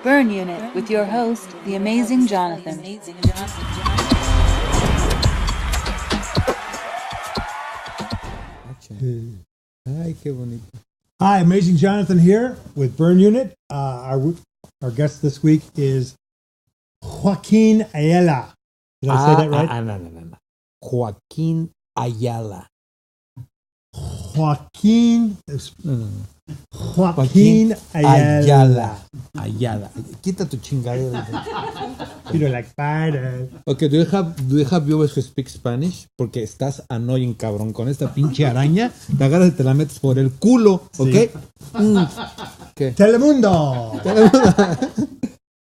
Burn Unit with your host, the amazing Johnathan. Ay, qué bonito. Hi, Amazing Johnathan here with Burn Unit. Our guest this week is Joaquin Ayala. Did I say that right? No. Joaquín Ayala. Joaquin No. Joaquin Ayala. Ayala. Quita tu chingadera. You know, like bad. Okay, do you have viewers who speak Spanish? Porque estás annoying, cabrón. Con esta pinche araña, te agarras y te la metes por el culo, ¿ok? Sí. ¿Qué? Telemundo.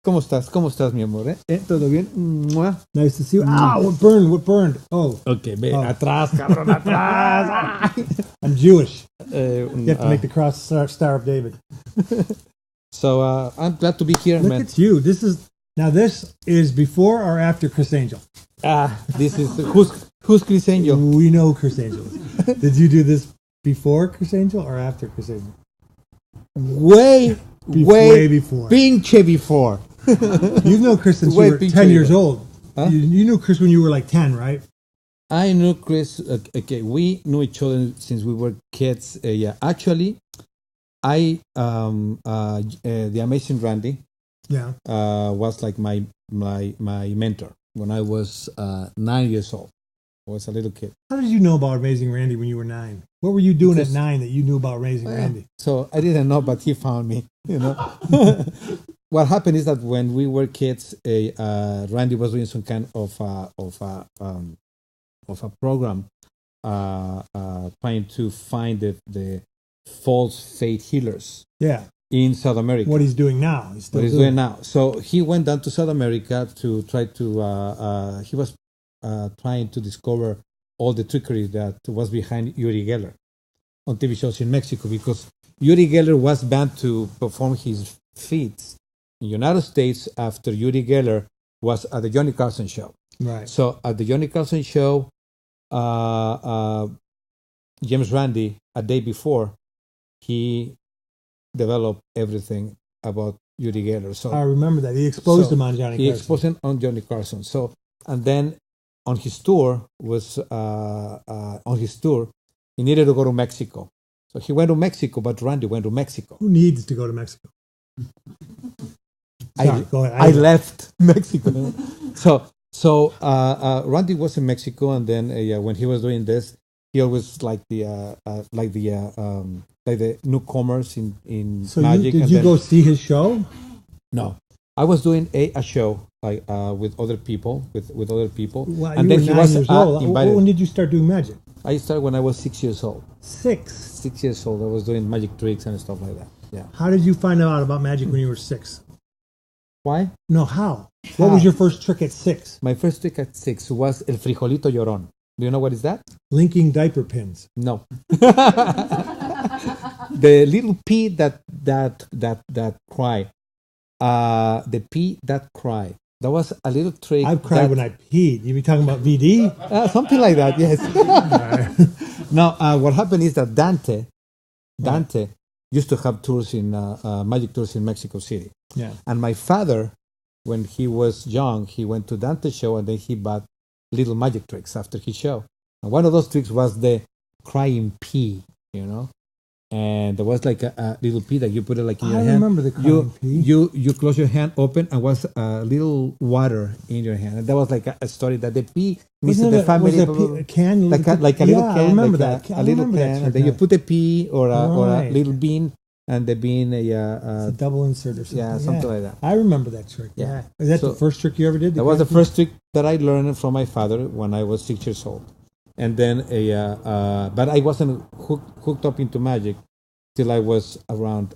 ¿Cómo estás, mi amor? ¿Todo bien? ¡Mua! Nice to see you. Ah, what burned? Oh, Ok, ve, atrás, cabrón, atrás. I'm Jewish. You You have to make the cross Star of David. So, I'm glad to be here, Look man. at you. This is before or after Chris Angel? This is, who's Chris Angel? We know Chris Angel. Did you do this before Chris Angel or after Chris Angel? Way before. Pinche before. You've known Chris since you Way were pinche 10 years before. old. Huh? You knew Chris when you were like 10, right? I knew Chris. Okay, we knew each other since we were kids. Yeah, actually, the amazing Randy, Yeah. was like my mentor when I was 9 years old. I was a little kid. How did you know about Amazing Randy when you were 9? What were you doing Because- at 9 that you knew about Amazing Randy? So I didn't know, but he found me. You know, what happened is that when we were kids, Randy was doing some kind of a program, trying to find the false faith healers Yeah. in South America. What he's doing now. He's still What he's doing doing now. So he went down to South America to try to. He was trying to discover all the trickery that was behind Uri Geller on TV shows in Mexico, because Uri Geller was banned to perform his feats in the United States after Uri Geller was at the Johnny Carson show. Right. So at the Johnny Carson show, James Randi, a day before, he developed everything about Uri Geller. So I remember that. He exposed him on Johnny he Carson. exposed him on Johnny Carson. So, and then on his tour he needed to go to Mexico. So he went to Mexico, but Randy went to Mexico. Who needs to go to Mexico? Sorry, go ahead. I left Mexico. So Randy was in Mexico, and then when he was doing this, he always like the newcomers in So magic. did and you then- go see his show? No, I was doing a show like with other people, with other people, Well, and you then were he 9 was years old. invited. When did you start doing magic? I started when I was 6 years old. 6. 6 years old, I was doing magic tricks and stuff like that. Yeah. How did you find out about magic when you were 6? Why? No, how? What was your first trick at 6? My first trick at 6 was el frijolito llorón. Do you know what is that? Linking diaper pins. No. The little pea that cry. The pea that cry. That was a little trick. I've cried when I peed. You be talking about VD? Something like that. Yes. Now, what happened is that Dante used to have tours in magic tours in Mexico City. Yeah. And my father, when he was young, he went to Dante's show, and then he bought little magic tricks after his show. And one of those tricks was the crying pea, you know. And there was like a little pea that you put it like in your I hand. remember the crying pea. You close your hand open, and was a little water in your hand. And that was like a story that the pea missed the family. A can? Like a little can. I remember like that. a little can, and then you put a pea or a Right. little bean, and the bean, It's a double insert or something. yeah, something like that. I remember that trick. Yeah. Is that So- the first trick you ever did? That was the first trick that I learned from my father when I was 6 years old, and then but I wasn't hooked up into magic till I was around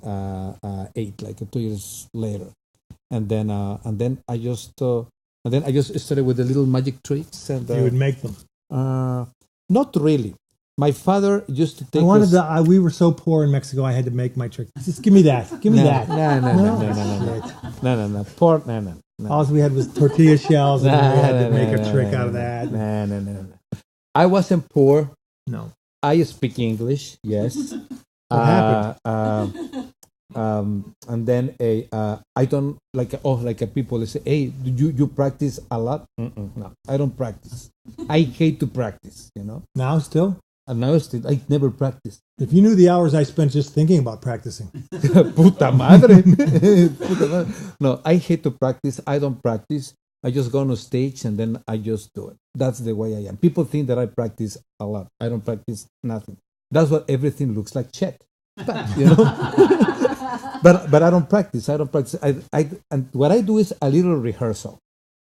8, like 2 years later, and then I just started with the little magic tricks, and You would make them. not really. My father used to take. I wanted us- we were so poor in Mexico, I had to make my trick. Just give me that. Give me that. No. Poor, no. All we had was tortilla shells, and we had to make a trick out of that. No. I wasn't poor. No. I speak English. Yes. What happened? And then I don't like people say, hey, do you practice a lot? No, I don't practice. I hate to practice, Now still? And now still, I never practice. If you knew the hours I spent just thinking about practicing. Puta madre. Puta madre. No, I hate to practice. I don't practice. I just go on a stage and then I just do it. That's the way I am. People think that I practice a lot. I don't practice nothing. That's what everything looks like. Check. But I don't practice. I don't practice. And what I do is a little rehearsal.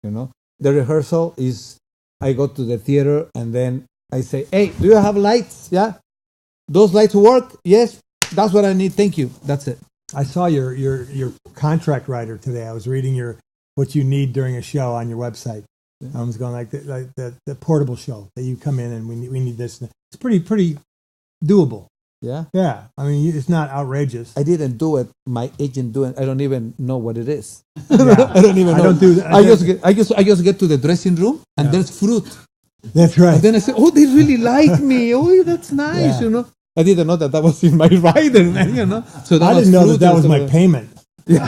The rehearsal is I go to the theater and then I say, hey, do you have lights? Yeah. Those lights work? Yes. That's what I need. Thank you. That's it. I saw your contract writer today. I was reading what you need during a show on your website. I was going like the portable show that you come in and we need this. It's pretty doable. Yeah. Yeah. I mean, it's not outrageous. I didn't do it. My agent do it. I don't even know what it is. Yeah. I don't even know. I don't do that. I just get to the dressing room and there's fruit. That's right. And then I say, oh, they really like me. Oh, that's nice. Yeah. I didn't know that was in my rider. So I didn't know that was my payment. Yeah.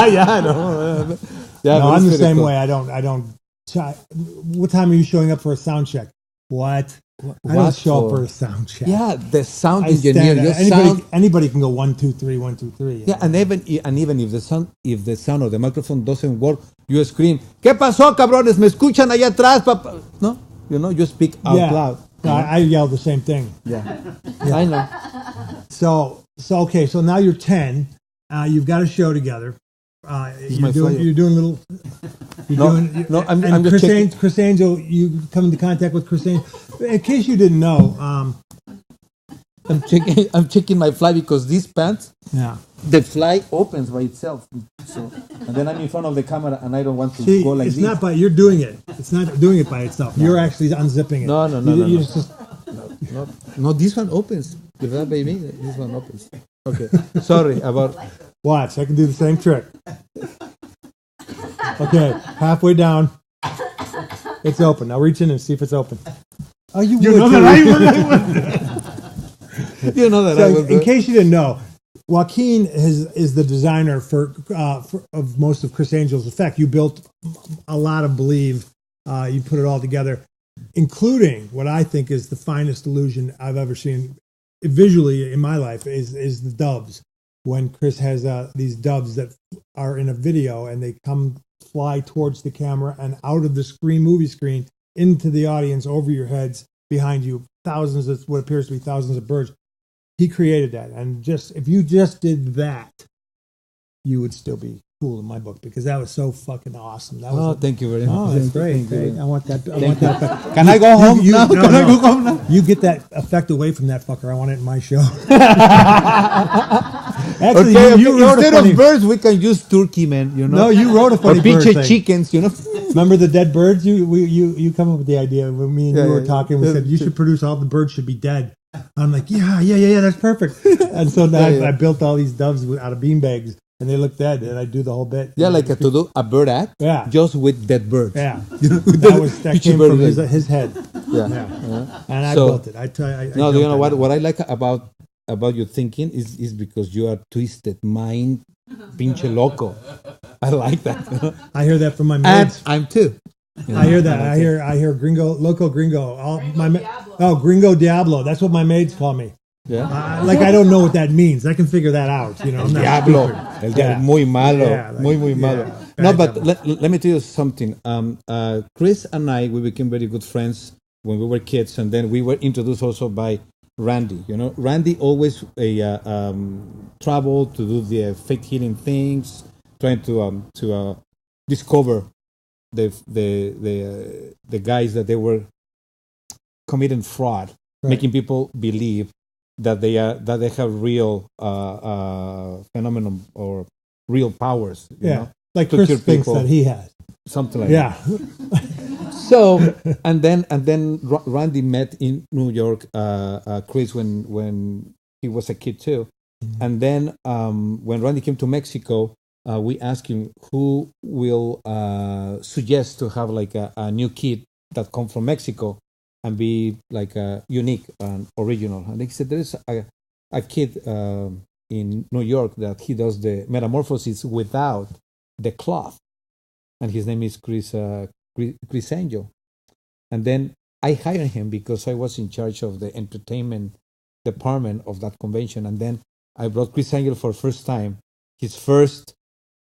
Yeah. I know. Yeah. No, I'm the same way. I don't. What time are you showing up for a sound check? What? I don't show up for a sound check. Yeah, the sound engineer. Anybody can go 1, 2, 3, 1, 2, 3. Yeah, and even if the sound of the microphone doesn't work, you scream, ¿Qué pasó, cabrones? ¿Me escuchan allá atrás, papá? No, you speak out loud. I yell the same thing. Yeah. I know. So okay. So now you're 10. You've got a show together. You're doing little. I'm just checking. Chris Angel, you come into contact with Chris Angel. In case you didn't know, I'm checking my fly because these pants. Yeah. The fly opens by itself. So, and then I'm in front of the camera and I don't want to go like this. It's not by you're doing it. It's not doing it by itself. You're actually unzipping it. No. No, this one opens. If that baby, this one opens. Okay. Sorry about. Watch, I can do the same trick. Okay, halfway down. It's open. Now reach in and see if it's open. Oh, you know that I would. You know that I would. In case you didn't know, Joaquin is the designer for of most of Chris Angel's effect. You built a lot of Believe. You put it all together, including what I think is the finest illusion I've ever seen visually in my life is the doves. When Chris has these doves that are in a video and they fly towards the camera and out of the movie screen into the audience over your heads behind you, what appears to be thousands of birds. He created that, and if you just did that, you would still be cool in my book because that was so fucking awesome. Thank you very much. Oh, that's great. I want that. Effect. Can I go home now? Can I go home now? You get that effect away from that fucker. I want it in my show. Actually, you wrote instead of birds, we can use turkey, man. No, you wrote a funny bird thing. Chickens, Remember the dead birds? You come up with the idea when me and you were talking. We said you should produce all the birds should be dead. I'm like, yeah, that's perfect. And so now I built all these doves out of beanbags. And they look dead, and I do the whole bit. Yeah, like to do a bird act. Yeah, just with dead birds. Yeah, that came from his head. Yeah. And I built it. I you know what I like about your thinking is because you are twisted mind, pinche loco. I like that. I hear that from my mates. And I'm too. I hear that. I hear Gringo, Loco Gringo. Gringo Diablo. That's what my maids call me. Yeah. I don't know what that means. I can figure that out. I'm not Diablo. Muy malo. Muy malo. Yeah, no, but let me tell you something. Chris and we became very good friends when we were kids, and then we were introduced also by Randy. Randy always traveled to do the fake healing things, trying to discover the guys that they were committing fraud, making people believe that they have real phenomenon or real powers. You know? Like Chris thinks that he has something like that. So and then Randy met in New York Chris when he was a kid too, and then when Randy came to Mexico, we asked him who will suggest to have like a new kid that come from Mexico and be like unique and original. And he said, there is a kid in New York that he does the metamorphosis without the cloth, and his name is Chris Angel. And then I hired him because I was in charge of the entertainment department of that convention, and then I brought Chris Angel for the first time. His first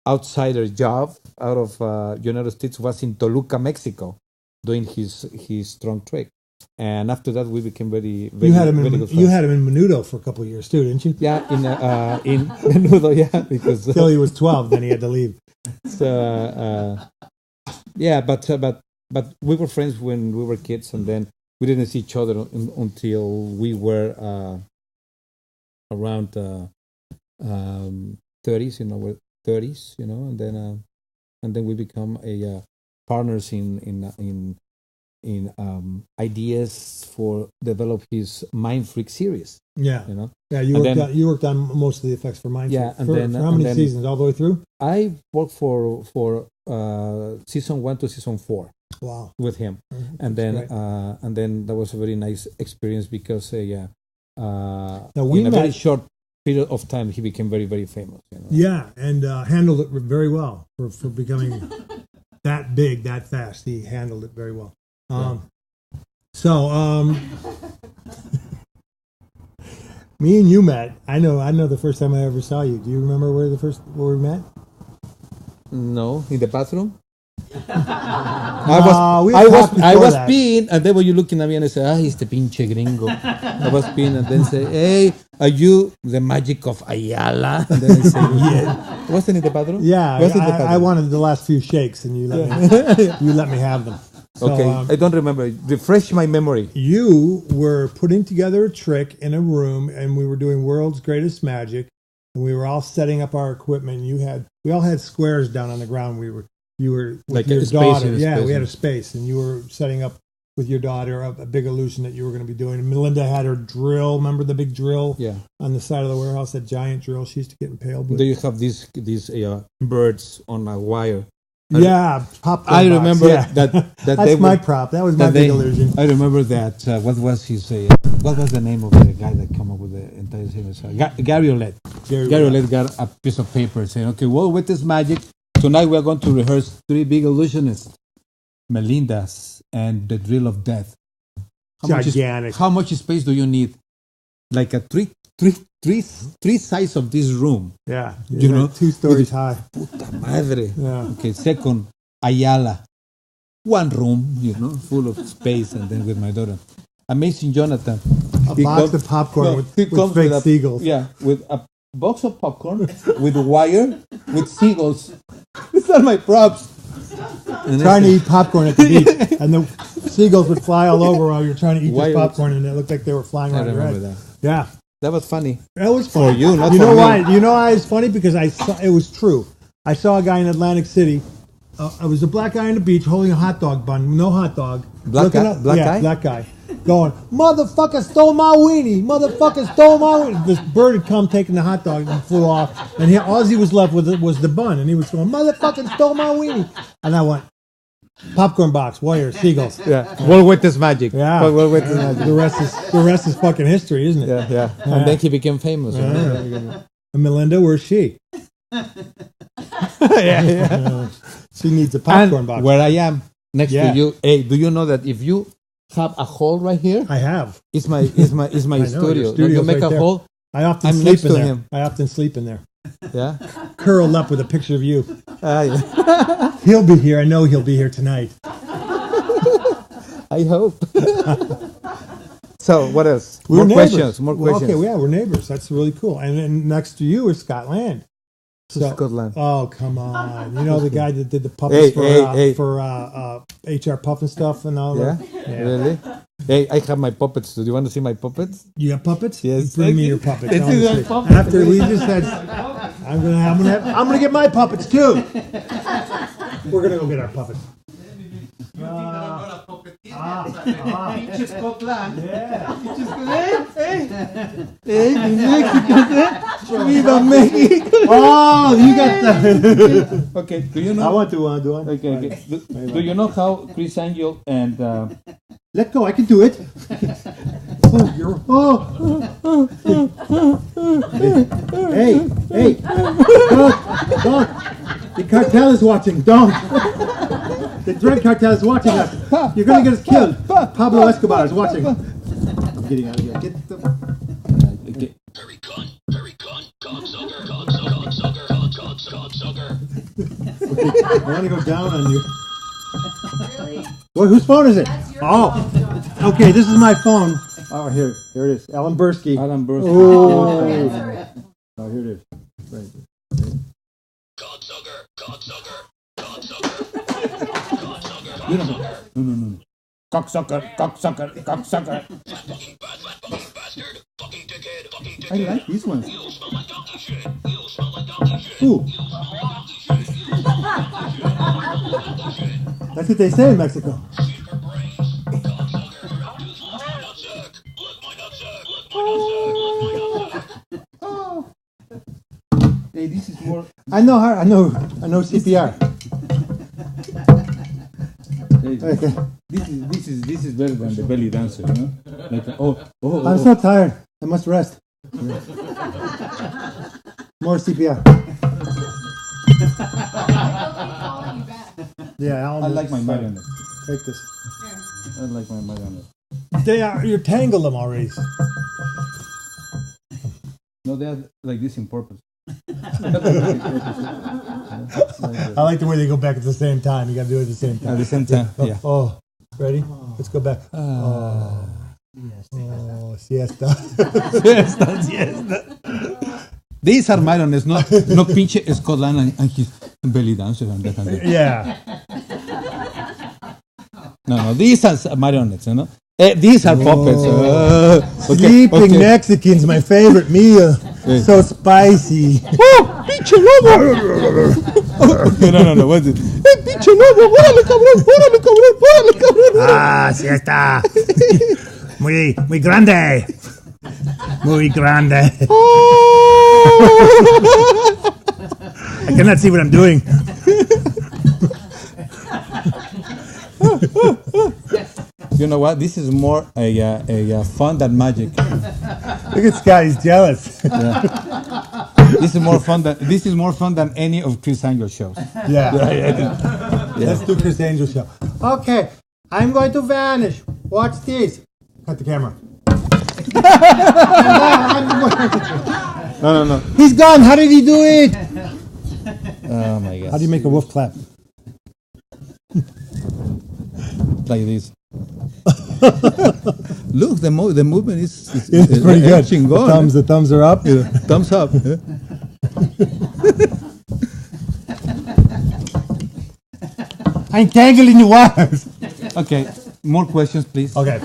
outsider job out of United States was in Toluca, Mexico, doing his strong trick. And after that, we became very You had him very in good you friends. had him in Menudo for a couple of years too, didn't you? Yeah, in Menudo, yeah, because Till he was 12, then he had to leave. so yeah, but we were friends when we were kids, and then we didn't see each other until we were around 30s, we're 30s, and then we become a partners in ideas for develop his Mind Freak series. Yeah, You know, yeah. And You worked on most of the effects for Mind Yeah, Freak. and For, then- for how and many then- seasons? All the way through? I worked for season 1 to season 4 Wow. with him, Mhm. and That's then then that was a very nice experience because Now, we in a very met- short period of time he became very very famous. Yeah, and handled it very well for becoming that big that fast. He handled it very well. So, me and you met. I know the first time I ever saw you. Do you remember where we met? No, in the bathroom. we I talked before was that. peeing, and then were you looking at me and I said, he's the pinche gringo. I was peeing, and then say, hey, are you the magic of Ayala? And then I say, yeah. Wasn't in the bathroom? Yeah, Was it the bathroom? I wanted the last few shakes, and you let me have them. So, Okay, I don't remember. Refresh my memory. you were putting together a trick in a room, and we were doing world's greatest magic, and we were all setting up our equipment. And we all had squares down on the ground. You were with Like your a space daughter. in a Yeah, space. we had a space, and you were setting up with your daughter a big illusion that you were going to be doing. And Melinda had her drill. Remember the big drill Yeah. on the side of the warehouse? That giant drill she used to get impaled with. Do you have these birds on a wire? Yeah, popcorn I box, remember yeah. that That's they my were- prop. That was my that big they- illusion. I remember that. What was the name of the guy that came up with the entire series? Gary Olet. Gary Olet got a piece of paper saying, "Okay, well, with this magic, tonight we are going to rehearse 3 big illusionists, Melinda's and the Drill of Death. Gigantic. How much space do you need? Like a three size of this room. Yeah, You know, 2 stories with- high. Puta madre. Yeah. Okay, second, Ayala. 1 room, full of space, and then with my daughter. Amazing Johnathan. A box of popcorn with fake seagulls. Yeah, with a box of popcorn, with wire, with seagulls. These are my props. And Trying to eat popcorn at the beach, and the seagulls would fly all over while you're trying to eat Why this would- popcorn, and it looked like they were flying I around your remember head. that. Yeah, That was funny. that was funny. For you, not you for know me. why? You know why it's funny? Because it was true. I saw a guy in Atlantic City. It was a black guy on the beach holding a hot dog bun, no hot dog. Black Looking guy? up- Black yeah, guy? black guy. Going, motherfucker stole my weenie. Motherfucker stole my weenie. This bird had come, taking the hot dog, and flew off. And all he was left with was the bun. And he was going, motherfucker stole my weenie. And I went, popcorn box, wire, seagulls. Yeah. Well, with this magic. Yeah. Well, with this magic. The rest is fucking history, isn't it? Yeah. And then he became famous. And Melinda, where's she? She needs a popcorn And box. where I am next Yeah. to you. Hey, do you know that if you have a hole right here, I have. it's my I know, studio. your You studio's make right a there. hole. I often I'm sleep next in to there. him. I often sleep in there, Yeah. curled up with a picture of you. Yeah. He'll be here. I know he'll be here tonight. I hope. So what else? We're More neighbors. questions. More Well, questions. okay, yeah, we're neighbors. That's really cool. And then next to you is Scotland. Scotland. Oh, come on. You know the guy that did the puppets for HR Puff and stuff and all Yeah? that? Really? Hey, I have my puppets. Do you want to see my puppets? You got puppets? Yes. Bring me your puppets. This I wanna is see. a puppet. After we just said, I'm gonna get my puppets too. We're gonna go get our puppets. Viva Mexico! Oh, you got that. Okay, do you I know? want to do one. Okay. Do you know how Chris Angel and Let go. I can do it. Hey, don't. The cartel is watching. Don't. The drug cartel is watching us. You're gonna get us killed. Pablo Escobar is watching. I'm getting out of here. Get the. Very con, cocksucker, cocksucker. I want to go down on you. Really? Well, whose phone is it? Oh, okay. This is my phone. Oh, here it is. Alan Bursky. Alan Bursky. Oh, here it is. Right. Cocksucker. No. Cocksucker. Fucking bastard. Fucking dickhead. I like these ones. You smell like donkey shit. You smell like donkey shit. Ooh. That's what they say in Mexico. Secret brains. Cocksucker. Look my nutsack. Look my nutsack. Hey, this is more. I know CPR. Okay. This is better than the belly dancer, you know? Like, I'm so tired. I must rest. More CPR. Yeah, I like my marionette. Take this. I like my marionette. You tangle them already. No, they are like this in purpose. I like the way they go back at the same time. You got to do it at the same time. At the same time, yeah. Oh, ready? Let's go back. Siesta. Siesta. These are marionettes, no pinche Scotland and his belly dancer and that and that. Yeah. No, these are marionettes, you know? These are puppets. Sleeping Mexicans, my favorite meal. So spicy. ¡Oh, pinche lobo! No, what is it? Pinche lobo! ¡Órale, cabrón! Ah, siesta. Muy grande. Muy grande. I cannot see what I'm doing. You know what? This is more a fun than magic. Look at Scott, he's jealous. Yeah. This is more fun than any of Chris Angel's shows. Yeah. Let's do Chris Angel show. Okay, I'm going to vanish. Watch this. Cut the camera. No. He's gone. How did he do it? Oh my God. How do you make a wolf clap? Like this. Look, the movement is pretty good. Chingón, The thumbs are up. Yeah. Thumbs up. I'm tangling your wires. Okay, more questions, please. Okay.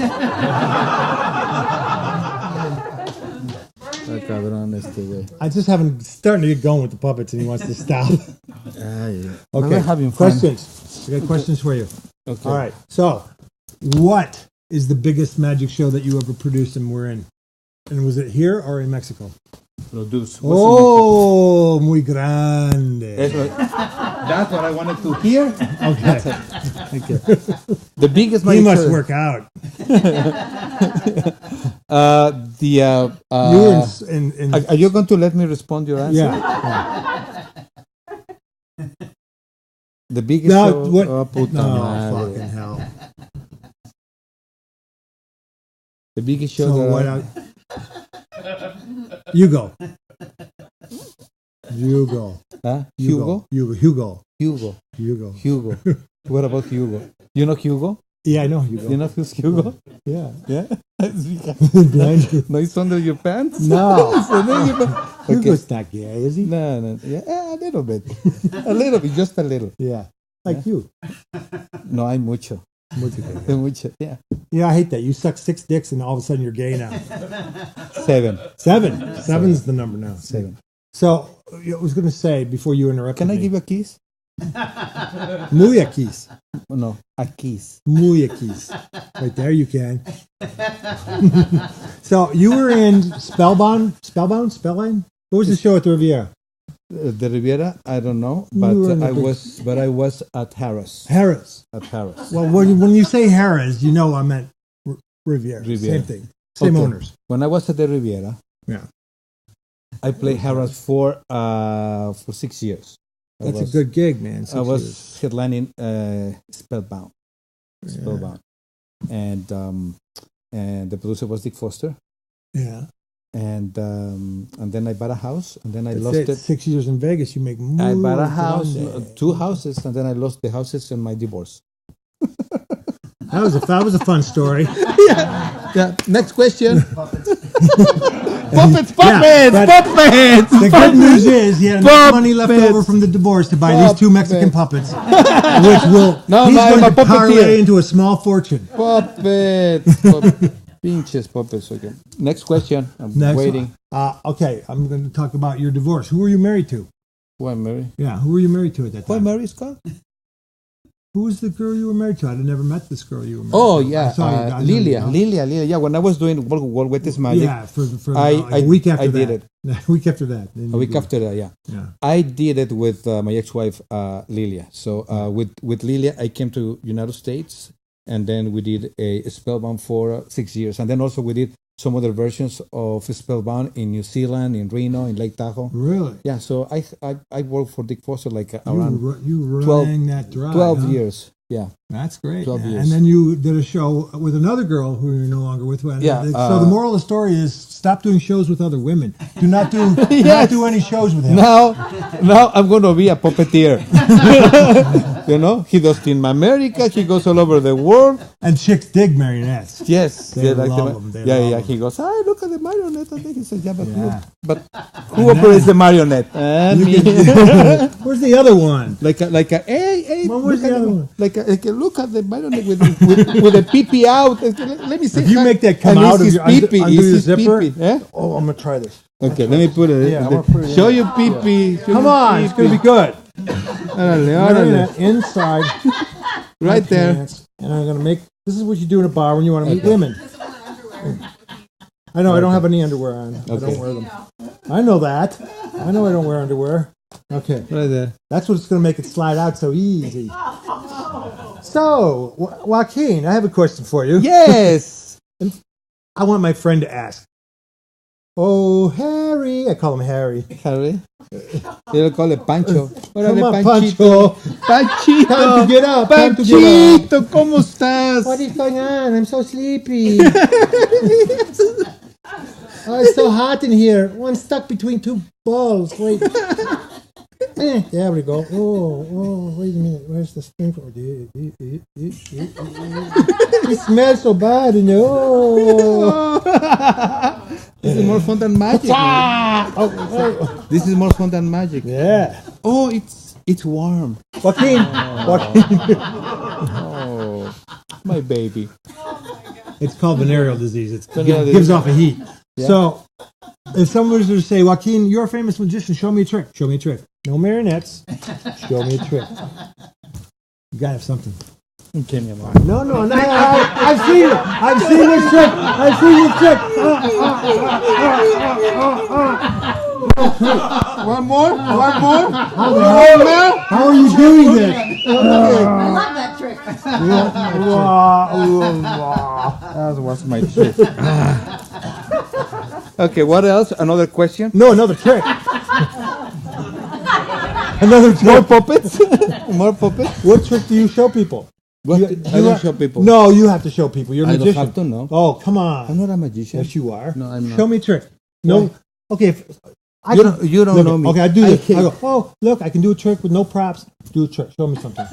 I just haven't starting to get going with the puppets, and he wants to stop. Yeah. Okay. We're having fun. Questions. I got questions for you. Okay. All right. So, what is the biggest magic show that you ever produced and were in? And was it here or in Mexico? Produce. Oh, muy grande. That's what I wanted to hear. Okay. Thank you. The biggest He magic must show. work out. You You were in are you going to let me respond your answer? yeah. The biggest No, show. what? Oh, puta No, madre. fucking hell. The biggest show. So what? You go. Huh? Hugo. Hugo. What about Hugo? You know Hugo? Yeah, I know Hugo. You know who's Hugo? Yeah. Yeah. Behind you. No, it's under your pants. No. Okay. Hugo's not gay, is he? No. Yeah, a little bit. Just a little. Yeah. Like you. No, hay mucho. Mucho. Yeah. Yeah, I hate that. You suck 6 dicks and all of a sudden you're gay now. 7. 7. Seven's the number now. 7. So, I was going to say before you interrupted Can I me. give a kiss? Muy a kiss. No, a kiss. Muy a kiss. Right there you can. So, you were in Spellbound? Spellline? What was the show at the Riviera? The Riviera, I don't know, You were in but the I was at Harris. Harris. At Harris. Well, when you say Harris, you know I meant Riviera. Riviera. Same thing. Same Okay. owners. When I was at the Riviera, Yeah. I played Harrods for 6 years. That's a good gig, man. I was 6 years. headlining Spellbound, Spellbound, and the producer was Dick Foster, Yeah. and then I bought a house, and then I That's lost it. 6 years in Vegas, you make more. I bought a than house, one day. 2 houses, and then I lost the houses in my divorce. That was a fun story. Yeah. Next question. Puppets, Yeah, but puppets. the good news is he had enough money left Puppets. over from the divorce to buy these 2 Mexican puppets, which will No, he's I'm going a to puppeteer. parlay into a small fortune. Puppets. Pinches puppets. Okay. Next question. I'm Next waiting. Okay, I'm going to talk about your divorce. Who were you married to? Why Mary? Yeah, who were you married to at that Why time? Mary Scott? Who was the girl you were married to? I'd never met this girl you were married Oh to. yeah, I saw you- I know you Lilia. know. Yeah, when I was doing World With Magic, Yeah, for I- a week after I that. did it. A week after that. Then a you week did it. after that, yeah. Yeah. I did it with my ex-wife Lilia. So with Lilia, I came to United States, and then we did a Spellbound for 6 years, and then also we did some other versions of Spellbound in New Zealand, in Reno, in Lake Tahoe. Really? Yeah, so I worked for Dick Foster like You, around you 12 rang that dry. 12 huh? years. Yeah, That's great. 12 man. years. And then you did a show with another girl who you're no longer with. Yeah, So the moral of the story is stop doing shows with other women. Do not do do not Yes. do any shows with him. now I'm going to be a puppeteer. You know, he does Team America. He goes all over the world. And chicks dig marionettes. Yes, They like love the, 'em, they yeah, love yeah. 'em. He goes, "Ah, look at the marionette." And then he says, "Yeah, but Yeah. who operates the marionette?" Me. Where's the other one? like a hey, Well, where's look the at other one? Like a look at the marionette with the pee out. Let me see. If you make that come out of your undo your zipper. Eh? Oh, I'm gonna try this. Okay, let me put it. Yeah, I'm gonna put it in. Show you pee. Come on, it's gonna be good. Órale. Marionette inside. Right my there. pants, and I'm gonna make. This is what you do in a bar when you want to meet women. I know I don't have any underwear on. I Okay. don't wear them. I know that. I know I don't wear underwear. Okay, Right there. that's what's gonna make it slide out so easy. So, Joaquin, I have a question for you. Yes. I want my friend to ask. Oh, Harry. I call him Harry. Harry. You'll call it Pancho. Come on, Panchito. Pancho. Panchito. Time to get up. Time to get up. Panchito, ¿cómo estás? What is going on? I'm so sleepy. Oh, it's so hot in here. Oh, I'm stuck between 2 balls. Wait. There we go. Oh, wait a minute. Where's the sprinkler? It smells so bad, you know. This is more fun than magic. man. Oh. This is more fun than magic. Yeah. Oh, it's warm. Joaquin. Oh, my baby. It's called venereal disease. It Venereal gives disease. off a heat. Yeah. So, if someone was to say, Joaquin, you're a famous magician, show me a trick. Show me a trick. No marionettes. Show me a trick. You gotta have something. Okay, mi amor. No, I've seen it. I've seen this trick. I've seen this trick. One more? How are you doing this? I love that trick. That was my trick. Okay, what else? Another question? No, another trick. Another More trick. puppets? More puppets? What trick do you show people? What? You- I you don't ha- show people. No, you have to show people. You're a I don't magician. have to know. Oh, come on. I'm not a magician. Yes, you are. No, I'm not. Show me a trick. No. Okay. You don't look, know me. Okay, I do this. can't- I go, oh, look, I can do a trick with no props. Do a trick. Show me something.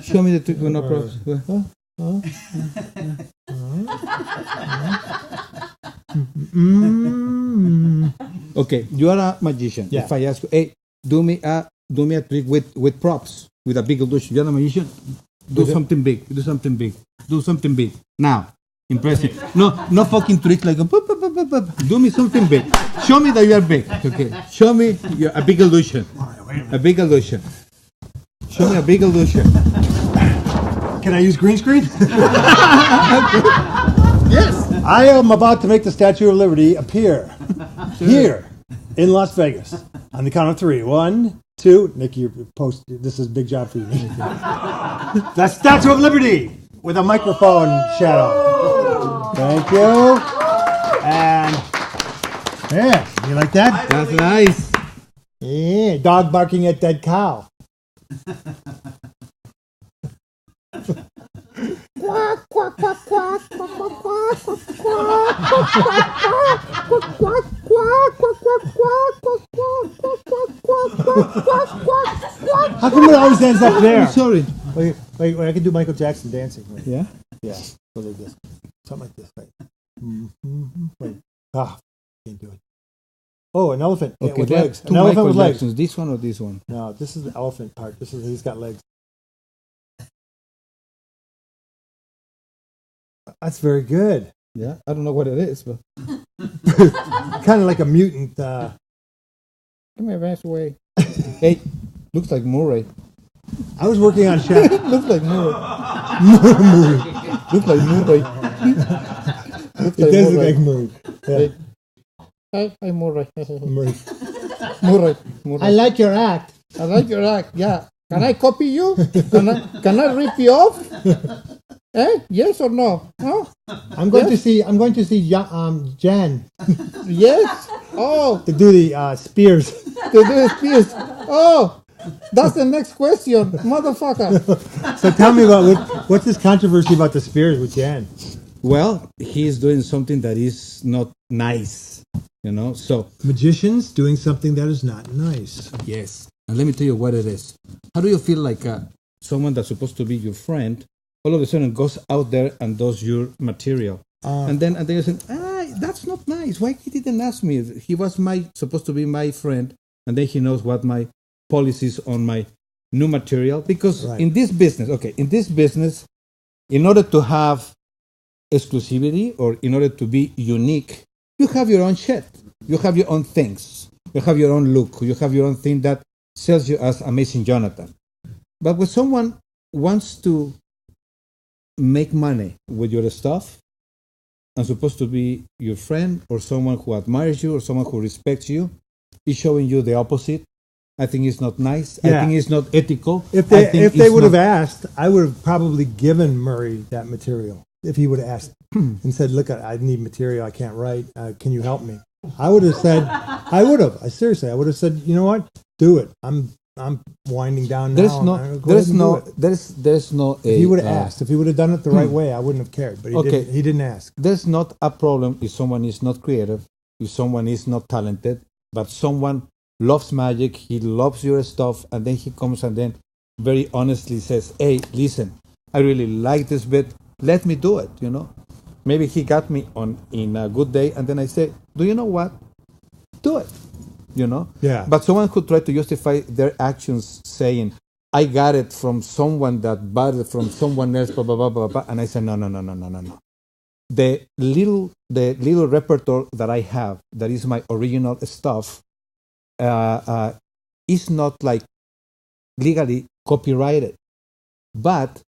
Show me the trick with no props. Okay, you are a magician. Yeah. If I ask you, hey, do me a trick with props, with a big illusion. You're a magician. Do something big. Do something big. Do something big. Now. Impressive. No fucking trick like a boop, boop, boop, boop, boop. Do me something big. Show me that you are big. Okay. Show me a big illusion. A big illusion. Show me a big illusion. Can I use green screen? Yes. I am about to make the Statue of Liberty appear here in Las Vegas on the count of 3. 1, 2. Nicky, you're post. This is a big job for you. Nicky. The Statue of Liberty with a microphone shadow. Thank you. And yeah, you like that? That's nice. Yeah, dog barking at dead cow. How come it always ends up there? I'm sorry. Wait, I can do Michael Jackson dancing. Wait. Yeah? Yeah, so like this. Something like this. Wait. Wait. Can't do it. Oh, an elephant. Yeah, Okay, with there are legs. two An elephant Michael with legs. Jacksons. This one or this one? No, this is the elephant part. He's got legs. That's very good. Yeah, I don't know what it is, but Kind of like a mutant. give me a advance away. Hey, looks like Murray. I was working on Shaq. Looks like Murray. Looks like Murray. Looks It does look Murray. like Murray. Yeah. Hi, Murray. Murray. Murray. I like your act. I like your act. Yeah. Can I copy you? Can I rip you off? Yes or no? Huh? I'm going to see Jan Yes. Oh, to do the spears. to do spears. Oh, that's the next question, motherfucker. So tell me about what's this controversy about the spears with Jan? Well, he's doing something that is not nice, So Magicians doing something that is not nice. yes, and let me tell you what it is. How do you feel like someone that's supposed to be your friend all of a sudden goes out there and does your material, and then you say, that's not nice. Why he didn't ask me? He was supposed to be my friend, and then he knows what my policies on my new material. Because Right. in this business, in order to have exclusivity or in order to be unique, you have your own shit. You have your own things. You have your own look. You have your own thing that sells you as Amazing Johnathan. But when someone wants to make money with your stuff and supposed to be your friend or someone who admires you or someone who respects you, is showing you the opposite. I think it's not nice. I Yeah. think it's not ethical. If I they think would it's have not- asked, I would have probably given Murray that material. If he would have asked and said, "Look, I need material. I can't write. Can you help me?" I would have said, "I would have. Seriously, I would have said, you know what? Do it. I'm winding down now. Go ahead and do it." There's no. If he would have asked, if he would have done it the right way, I wouldn't have cared. But he Okay. didn't. He didn't ask. There's not a problem if someone is not creative, if someone is not talented, but someone loves magic, he loves your stuff, and then he comes and then very honestly says, "Hey, listen, I really like this bit. Let me do it." Maybe he got me in a good day, and then I say, "Do you know what? Do it." Yeah. But someone who tried to justify their actions saying, "I got it from someone that bought it from someone else," blah blah blah blah blah, and I said, no. The little repertoire that I have, that is my original stuff, is not like legally copyrighted, but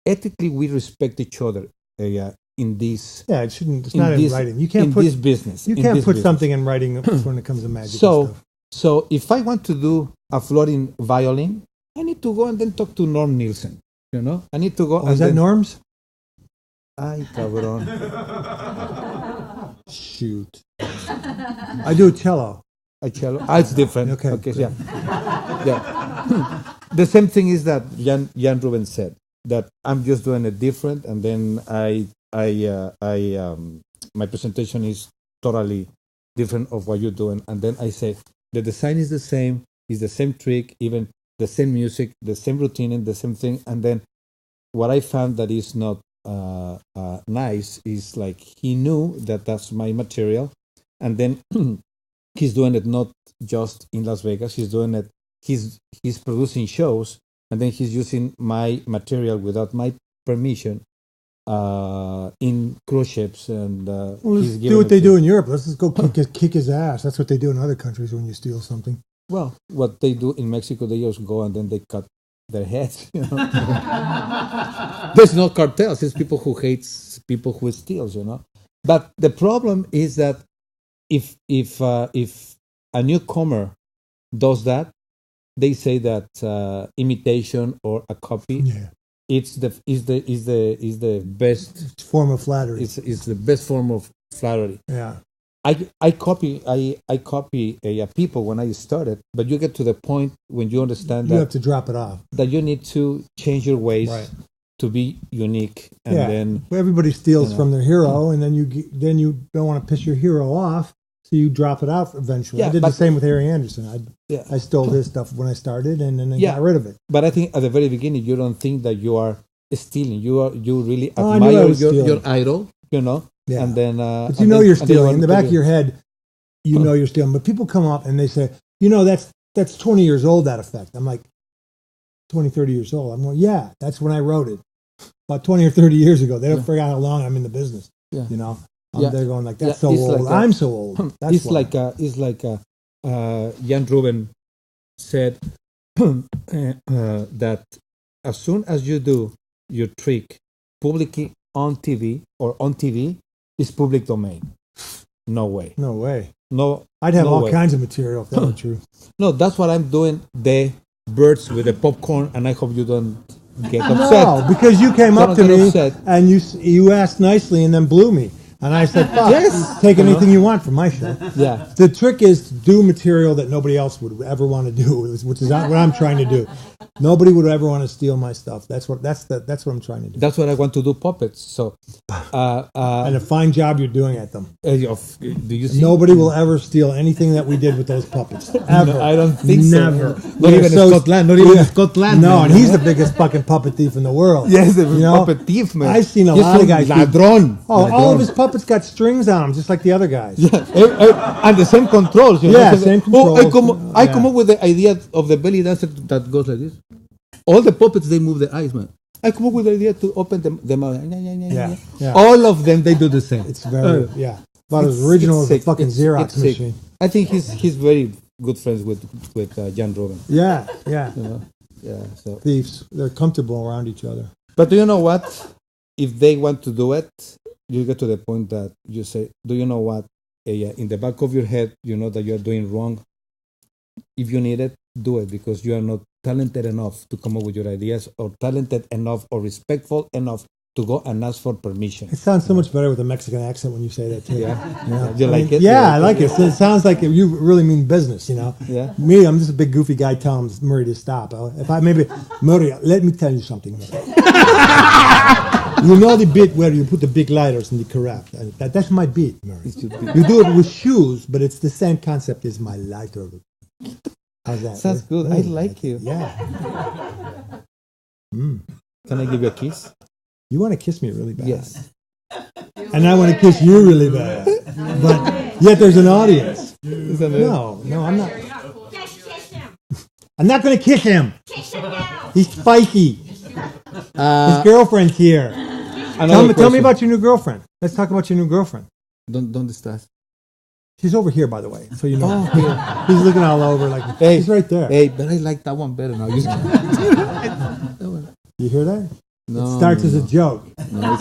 ethically we respect each other in this. Yeah, it shouldn't. It's in not in this- writing. You can't in put this business. you in can't this put business. something in writing when it comes to magic. and So, stuff. so if I want to do a floating violin, I need to go and then talk to Norm Nielsen. I need to go. Oh, and is that then, Norm's? Ay, cabrón. Shoot. I do cello. A cello. It's different. Okay, Okay. Yeah. Yeah. The same thing is that Jan Ruben said that I'm just doing it different, and then my presentation is totally different of what you're doing, and then I say the design is the same, is the same trick, even the same music, the same routine, and the same thing, and then what I found that is not nice is like he knew that that's my material, and then he's doing it not just in Las Vegas. He's doing it. He's producing shows, and then he's using my material without my permission in cruise ships, and Well, he's let's giving do what it they to- do in Europe. Let's just go kick his ass. That's what they do in other countries when you steal something. Well, what they do in Mexico, they just go and then they cut their heads. There's no cartels. It's people who hates people who steals. But the problem is that if a newcomer does that, they say that imitation or a copy Yeah, is the best. it's a form of flattery. It's the best form of flattery. Yeah. I copy people when I started, but you get to the point when you understand You that have to drop it off. that you need to change your ways Right. to be unique, and Yeah. then Everybody steals you know. from their hero, and then you don't want to piss your hero off, so you drop it out eventually. Yeah, I did the but- same with Harry Anderson. Yeah. I stole his stuff when I started, and then I Yeah. got rid of it. But I think at the very beginning you don't think that you are stealing. You really Oh, I knew I admire was stealing. your idol, you know, Yeah. and then But and you know then- you're and then stealing. want In the to back do- of your head, you know you're stealing. But people come up and they say, that's 20 years old, that effect. I'm like, 20, 30 years old. I'm going, yeah, that's when I wrote it. About 20 or 30 years ago. They don't forget how long I'm in the business. Yeah. You know? Yeah. They're going like, that's Yeah, so it's old. like I'm so old. That's It's why. like Jan Ruben said that as soon as you do your trick publicly on TV or on TV, it's public domain. No way. No way. No. I'd have no all way. kinds of material if that were true. No, that's what I'm doing. The birds with the popcorn, and I hope you don't get upset. No, because you came up to Don't get me upset. and you asked nicely and then blew me. And I said, fuck, Yes. take anything you want from my show. Yeah. The trick is to do material that nobody else would ever want to do, which is what I'm trying to do. Nobody would ever want to steal my stuff. That's what I'm trying to do. That's what I want to do, puppets. So, And a fine job you're doing at them. do you see? Nobody will ever steal anything that we did with those puppets. Ever. No, I don't think Never. so. Not They're even so- Scotland. Not even Yeah. Scotland. No, man. and he's the biggest fucking puppet thief in the world. Yes, the You know? puppet thief, man. I've seen a He's lot of some guys. Ladrón. Oh, all Ladrón. of his puppets got strings on them, just like the other guys. And the same controls. You Yeah, know? same Oh, controls. I come up with the idea of the belly dancer that goes like this. All the puppets, they move the eyes, man. I come up with the idea to open the mouth. Yeah. All of them, they do the same. It's very, about as original as a sick. fucking Xerox It's sick. machine. I think he's very good friends with Jan Ruben. Yeah. You know? Yeah. So, Thieves. They're comfortable around each other. but do you know what? If they want to do it, you get to the point that you say, "Do you know what? In the back of your head, you know that you are doing wrong. If you need it, do it because you are not talented enough to come up with your ideas, or talented enough, or respectful enough to go and ask for permission." It sounds so much better with a Mexican accent when you say that too. Yeah. You like it? Yeah, I like it. So it sounds like you really mean business, you know. Yeah. Me, I'm just a big goofy guy telling Murray to stop. Murray, let me tell you something. Murray. You know the bit where you put the big lighters in the carafe. That's my beat, Murray. You do it with shoes, but it's the same concept as my lighter. How's that? Sounds good. I like you. Yeah. Can I give you a kiss? You want to kiss me really bad. Yes. And I want to kiss you really bad. But yet there's an audience. No, I'm not. I'm not going to kiss him. He's spiky. His girlfriend's here. Tell me about your new girlfriend. Let's talk about your new girlfriend. Don't start. She's over here, by the way, so you know. He's looking all over like she's right there. Hey, but I like that one better now. You hear that? No, It starts as a joke. No,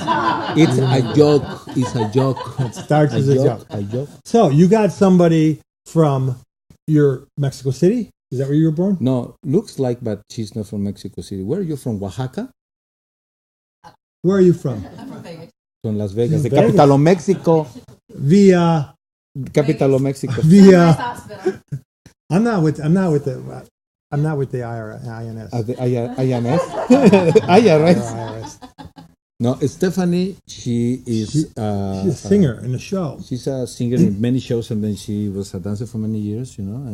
it's a joke. It's a joke. It starts as a joke. A joke. So you got somebody from your Mexico City? Is that where you were born? No, looks like, but she's not from Mexico City. Where are you from? Oaxaca? Where are you from? From Las Vegas, the Vegas. capital of Mexico. Via Capital of Mexico. I'm not with the INS. The INS. IRS. IRS. No, Stephanie, she is She's a singer in the show. she's a singer in many shows, and then she was a dancer for many years, you know,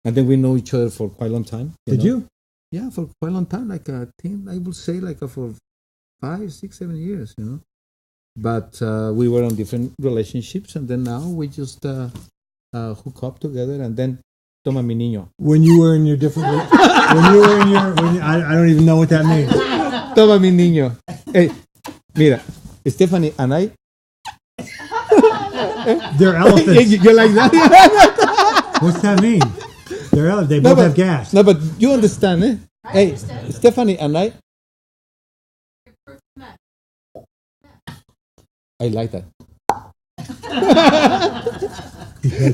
and then we know each other for quite a long time. Did you? Yeah, for quite a long time, like I think I would say like for 5, 6, 7 years, you know. But we were on different relationships, and then now we just hook up together, and then toma mi niño. When you were in your different, I don't even know what that means. Toma mi niño. Hey, mira, Stephanie and I. They're elephants. You like that? What's that mean? They both have gas. No, but you understand, eh? Hey, Stephanie and I. I like that.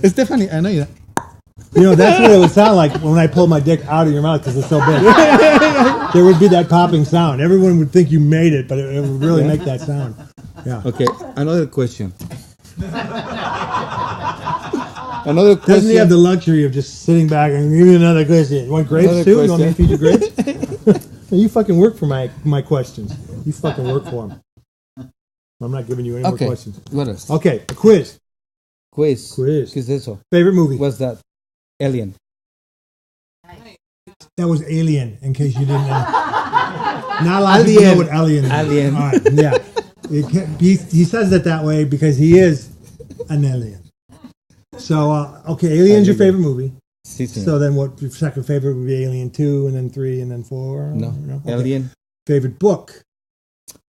Stephanie and I. You know, that's what it would sound like when I pull my dick out of your mouth because it's so big. There would be that popping sound. Everyone would think you made it, but it would really make that sound. Yeah. Okay, another question. Another question. Doesn't he have the luxury of just sitting back and give me another question? You want grapes Another too? You want me to question. feed you grapes? You fucking work for my questions. You fucking work for them. I'm not giving you any more Okay. questions. What else? Okay, a quiz. Quiz. Quiz. ¿Qué es eso? Favorite movie? What's that? Alien. That was Alien, in case you didn't know. Not a lot of people know what Alien is. Alien. All right, yeah. He says it that way because he is an alien. So, okay, Alien's your favorite movie. Sí, señor. So then what, your second favorite would be Alien 2, and then 3, and then 4? No. Okay. Alien. Favorite book?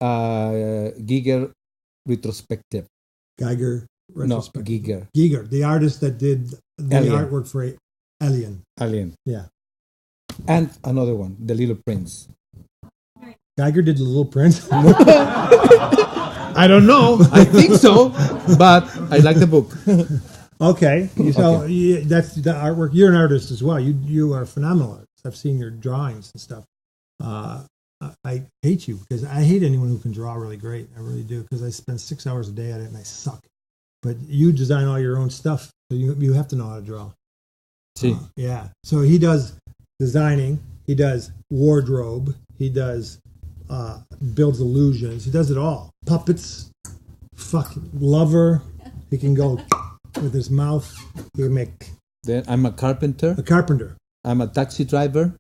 Giger retrospective. Geiger. No, Retrospective. Giger. Giger, the artist that did the Alien. artwork for Alien. Alien. Yeah. And another one, The Little Prince. Geiger did The Little Prince. I don't know. I think so, but I like the book. Okay, so yeah, that's the artwork. You're an artist as well. You are a phenomenal artist. I've seen your drawings and stuff. I hate you because I hate anyone who can draw really great. I really do, because I spend 6 hours a day at it and I suck. But you design all your own stuff, so you have to know how to draw. Sí. Yeah. So he does designing. He does wardrobe. He does builds illusions. He does it all. Puppets. Fucking lover. He can go with his mouth. He can make Then I'm a carpenter. a carpenter. I'm a taxi driver.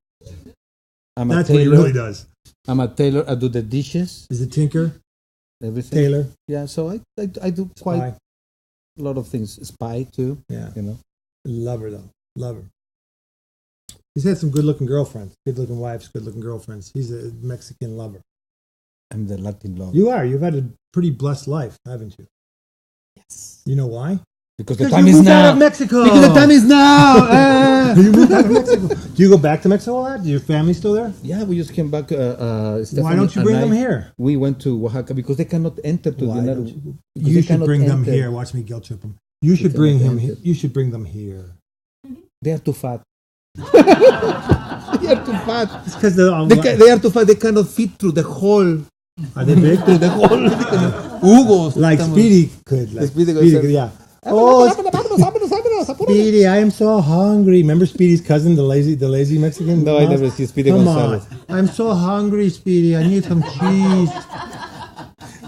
I'm That's a what he tailor. really does. I'm a tailor. I do the dishes, He's a tinker, everything. tailor, Yeah, so I do quite spy. a lot of things. Spy too. Yeah. You know. Lover though. Lover. He's had some good-looking girlfriends, good-looking wives, good-looking girlfriends. He's a Mexican lover. I'm the Latin lover. You are. You've had a pretty blessed life, haven't you? Yes. You know why? Because the Because time you is moved out now. of Mexico. Because the time is now. You moved out of Mexico. Do you go back to Mexico a lot? Do your family still there? Yeah, we just came back. Why Stephanie don't you and bring I, them here? We went to Oaxaca because they cannot enter to Why the don't United. you? because You they should cannot bring them enter. here. Watch me guilt trip them. You should They bring cannot him. enter. You should bring them here. They are too fat. They are too fat. It's because they're all. They are too fat. They cannot fit through the hole. Are they big? Through the hole. Hugos. Like Speedy could. Like Speedy Speedy could. could, yeah. Oh, Speedy, I am so hungry. Remember Speedy's cousin, the lazy Mexican? No, I mouse? never see Speedy Come Gonzalez. on. I'm so hungry, Speedy. I need some cheese.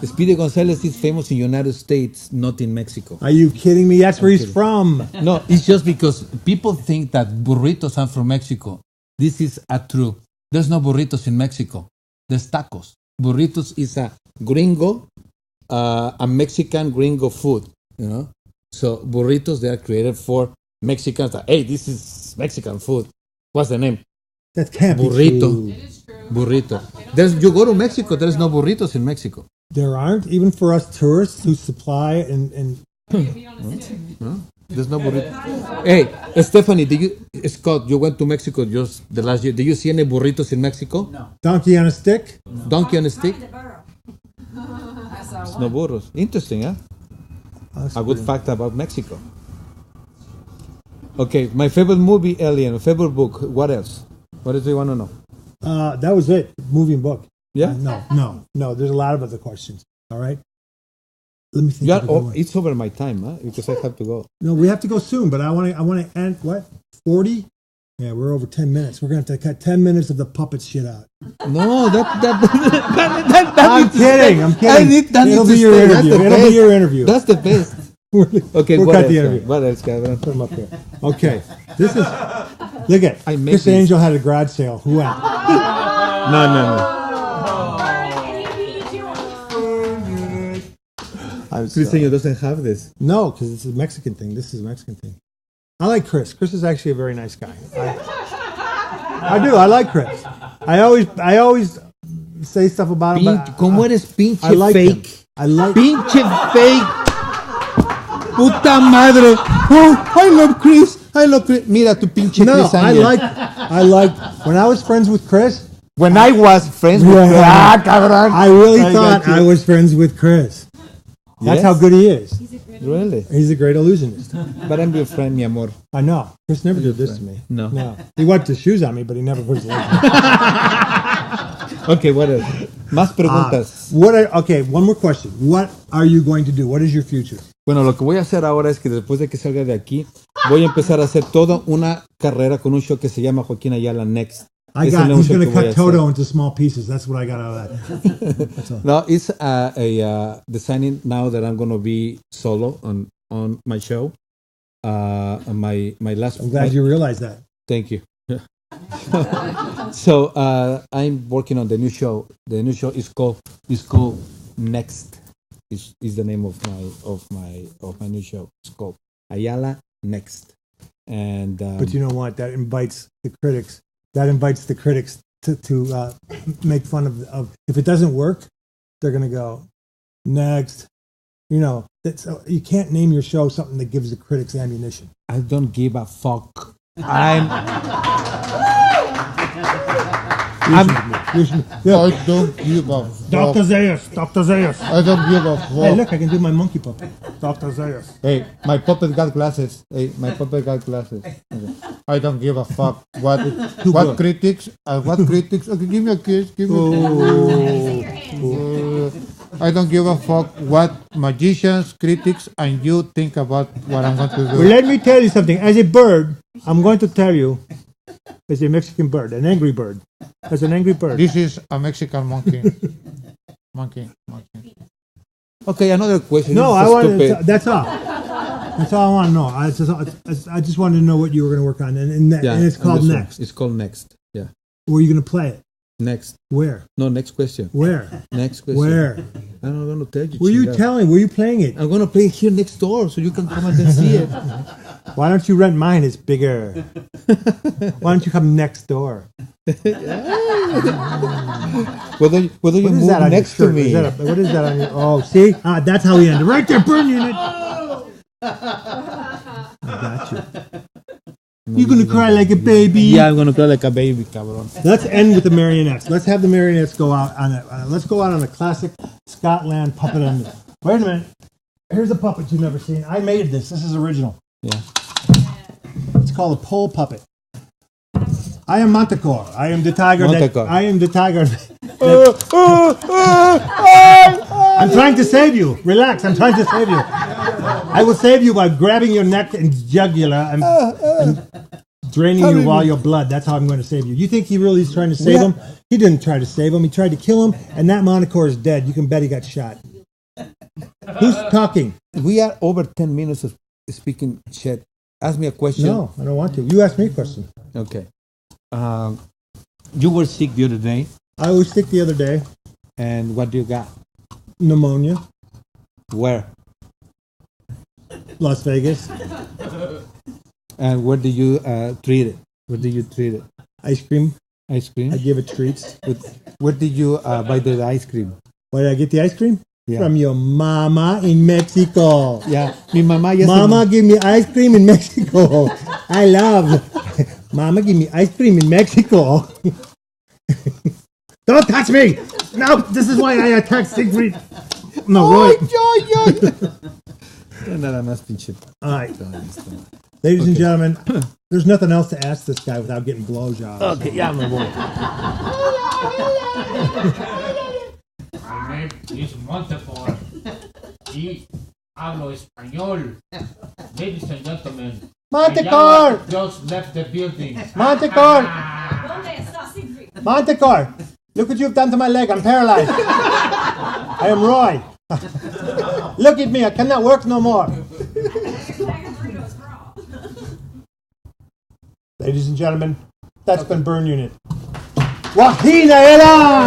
Speedy Gonzalez is famous in United States, not in Mexico. Are you kidding me? That's where he's kidding. from. No, it's just because people think that burritos are from Mexico. This is a true. There's no burritos in Mexico. There's tacos. Burritos is a gringo, a Mexican gringo food, you know. So burritos, they are created for Mexicans. That, hey, this is Mexican food. What's the name? That can't be Burrito. true. Burrito. You go to Mexico, there's no burritos in Mexico. There aren't, even for us tourists who supply and There's no burrito. Hey, Stephanie, Scott, you went to Mexico just the last year. Did you see any burritos in Mexico? No. donkey on a stick. Donkey on a stick? No burros. Interesting, huh? That's A good fact about Mexico. Okay, my favorite movie, Alien. Favorite book. What else? What else do you want to know? That was it. Movie and book. Yeah? No. There's a lot of other questions. All right. Let me think. You of are, a good one. it's over my time, huh? Because I have to go. No, we have to go soon, but I want to end, what, 40? Yeah, we're over 10 minutes. We're going to have to cut 10 minutes of the puppet shit out. No, that I'm needs to kidding. stay. I'm kidding. I need that It'll needs be to your stay. That's interview. the It'll be best. your interview. That's the best. Okay, We'll what cut else? the interview. What else, Cameron? Put them up here. Okay. This is, look at, I made Chris these. Angel had a garage sale. Who went? No. Chris Angel doesn't have this. No, because it's a Mexican thing. This is a Mexican thing. I like Chris. Chris is actually a very nice guy. I do. I like Chris. I always say stuff about him. but ¿Cómo eres pinche I like him. fake? I like. Pinche fake. Puta madre. Oh, I love Chris. Mira tu pinche No, Chris I Angel. like. When I was friends with Chris, When I was friends with Chris. Cabrón. I really I thought got you. I was friends with Chris. That's Yes? how good he is. Really? He's a great illusionist. But I'm your friend, mi amor. I know. Chris never did this to me. No. No. He wiped his shoes on me, but he never put his legs on. Okay, what else? Más preguntas. Okay, one more question. What are you going to do? What is your future? Bueno, lo que voy a hacer ahora es que después de que salga de aquí, voy a empezar a hacer toda una carrera con un show que se llama Joaquín Ayala Next. He's going to cut Toto into small pieces. That's what I got out of that. That's all. No, it's designing now that I'm going to be solo on my show. My last. I'm glad you realized that. Thank you. So I'm working on the new show. The new show is called Next. Is the name of my new show. It's called Ayala Next. And but you know what? That invites the critics. To make fun of. If it doesn't work, they're gonna go next. You know, you can't name your show something that gives the critics ammunition. I don't give a fuck. I don't give a fuck. Dr. Zayas. I don't give a fuck. Hey, look, I can do my monkey puppet. Dr. Zayas. Hey, my puppet got glasses. Okay. I don't give a fuck. What critics? Okay, give me a kiss. Give me. I don't give a fuck what magicians, critics, and you think about what I'm going to do. Well, let me tell you something. As a bird, I'm going to tell you, as a Mexican bird, an angry bird. As an angry bird. This is a Mexican monkey. monkey. Okay, another question. No, that's all. That's all I want to know. I just wanted to know what you were going to work on, and it's called Next. It's called Next. Yeah. Where are you going to play it? Next. Where? No, next question. Where? Next question. Where? I'm going to tell you. Where are you telling? Where are you playing it? I'm going to play it here next door so you can come and see it. Why don't you rent mine? It's bigger. Why don't you come next door? Whether you move next to me. What is that on your... Oh, see? That's how we ended. Right there, burn unit. I got you. You're going to cry like a baby. Yeah, I'm going to cry like a baby, cabrón. Let's end with the marionettes. Let's have the marionettes go out on it. Let's go out on the classic Scotland puppet ending. Wait a minute. Here's a puppet you've never seen. I made this. This is original. Yeah. It's called a pole puppet. I am Manticore. I am the tiger. I am the tiger. I'm trying to save you. Relax. I'm trying to save you. I will save you by grabbing your neck and jugular and draining you all your blood. That's how I'm going to save you. You think he really is trying to save him? He didn't try to save him. He tried to kill him, and that Manticore is dead. You can bet he got shot. Who's talking? We are over 10 minutes of speaking shit. Ask me a question. No, I don't want to. You ask me a question. Okay. You were sick the other day. I was sick the other day. And what do you got? Pneumonia. Where? Las Vegas. And where did you treat it? Where did you treat it? Ice cream. Ice cream? I give it treats. Where did you buy the ice cream? Where did I get the ice cream? Yeah. From your mama in Mexico. Yeah. Mi mamá ya Mama, give me ice cream in Mexico. I love. Mama, give me ice cream in Mexico. Don't touch me! No, this is why I attacked Siegfried. No, Roy. Nada más pinche. All right. Ladies and gentlemen, there's nothing else to ask this guy without getting blowjobs. Okay, yeah, my boy. My name is Montefort y hablo español. Ladies and gentlemen, Manticore! Ayala just left the building. Manticore! Manticore! Look what you've done to my leg. I'm paralyzed. I am Roy. Look at me. I cannot work no more. Ladies and gentlemen, that's been Burn Unit. Joaquin Ayala!